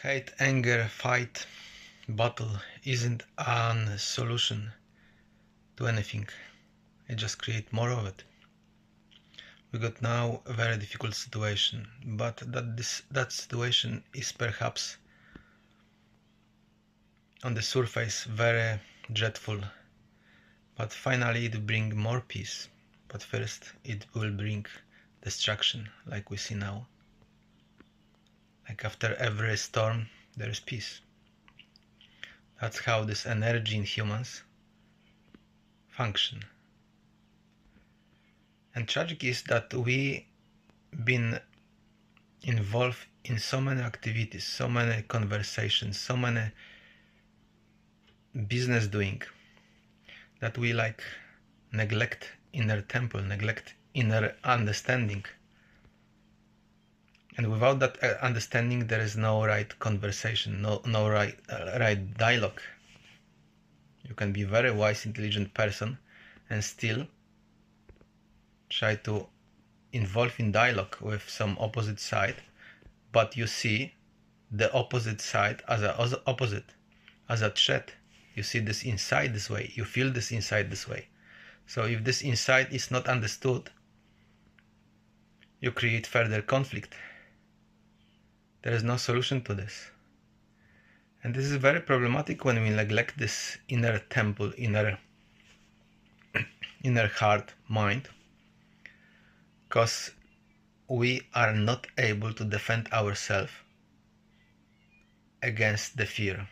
Hate, anger, fight, battle isn't a solution to anything. It just creates more of it. We got now a very difficult situation, but that situation is perhaps on the surface very dreadful, but finally it will bring more peace. But first it will bring destruction, like we see now. Like after every storm there is peace. That's how this energy in humans function. And tragic is that we been involved in so many activities, so many conversations, so many business doing, that we like neglect inner temple, neglect inner understanding. And without that understanding there is no right conversation, no right dialogue. You can be a very wise, intelligent person and still try to involve in dialogue with some opposite side, but you see the opposite side as a threat. You see this inside this way, you feel this inside this way. So if this inside is not understood, you create further conflict. There is no solution to this. And this is very problematic when we neglect this inner temple, inner heart, mind, because we are not able to defend ourselves against the fear.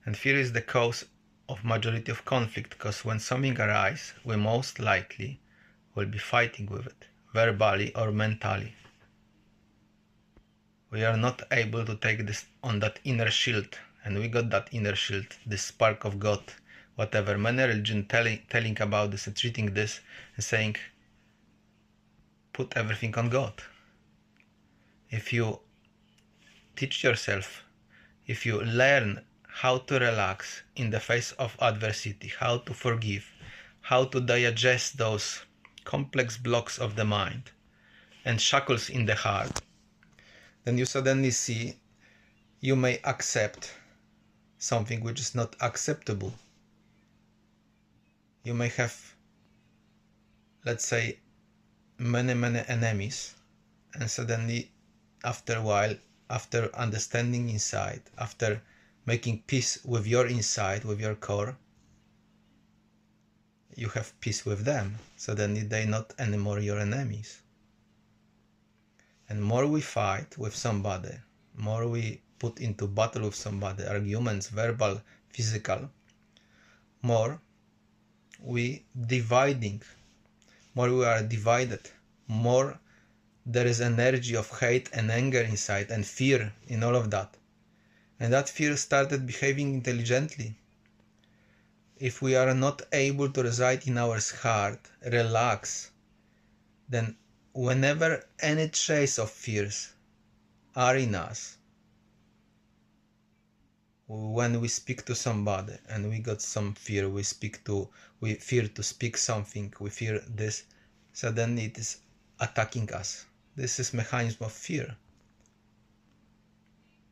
And fear is the cause of majority of conflict, because when something arises, we most likely will be fighting with it, verbally or mentally. We are not able to take this on that inner shield, and we got that inner shield, this spark of God, whatever. Many religions telling about this and treating this and saying, put everything on God. If you teach yourself, if you learn how to relax in the face of adversity, how to forgive, how to digest those complex blocks of the mind and shackles in the heart, then you suddenly see you may accept something which is not acceptable. You may have, let's say, many enemies, and suddenly after a while, after understanding inside, after making peace with your inside, with your core, you have peace with them. Suddenly they're not anymore your enemies. And more we fight with somebody, more we put into battle with somebody, arguments, verbal, physical, more we are divided, more there is energy of hate and anger inside and fear in all of that. And that fear started behaving intelligently. If we are not able to reside in our heart, relax, then whenever any trace of fears are in us, when we speak to somebody and we got some fear, we fear to speak something, we fear this, suddenly it is attacking us. This is mechanism of fear.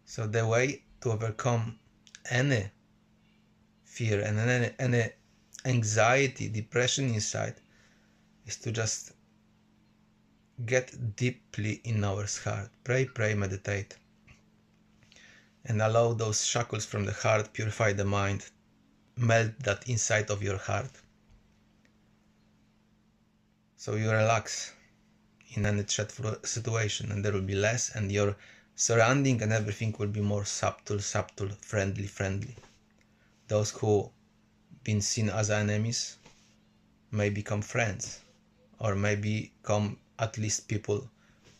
So the way to overcome any fear and any anxiety, depression inside is to just get deeply in our heart. Pray, meditate, and allow those shackles from the heart, purify the mind, melt that inside of your heart. So you relax in any threatful situation, and there will be less, and your surrounding and everything will be more subtle, friendly. Those who been seen as enemies may become friends, or may become at least people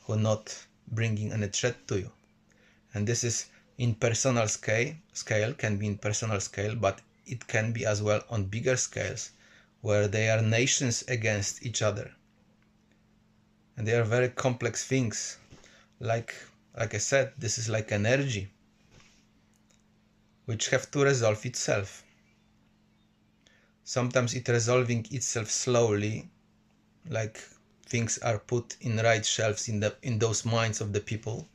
who are not bringing any threat to you. And this is in personal scale, can be in personal scale, but it can be as well on bigger scales, where they are nations against each other. And they are very complex things. Like I said, this is like energy, which have to resolve itself. Sometimes it resolving itself slowly, like things are put in right shelves in those minds of the people,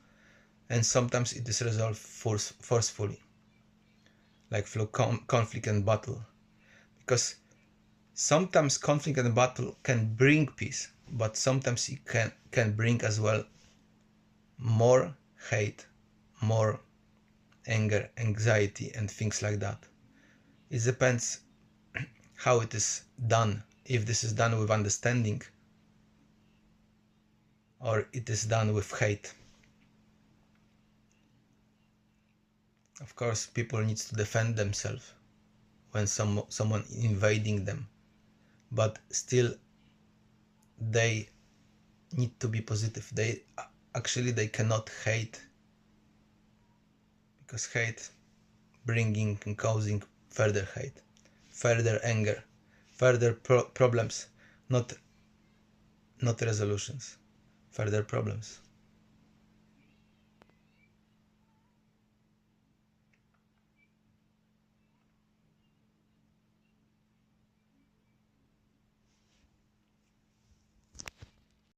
and sometimes it is resolved forcefully, like through conflict and battle. Because sometimes conflict and battle can bring peace, but sometimes it can bring as well more hate, more anger, anxiety, and things like that. It depends how it is done, if this is done with understanding or it is done with hate. Of course, people need to defend themselves when someone invading them, but still they need to be positive. They cannot hate, because hate bringing and causing further hate, further anger, further problems, not resolutions, further problems.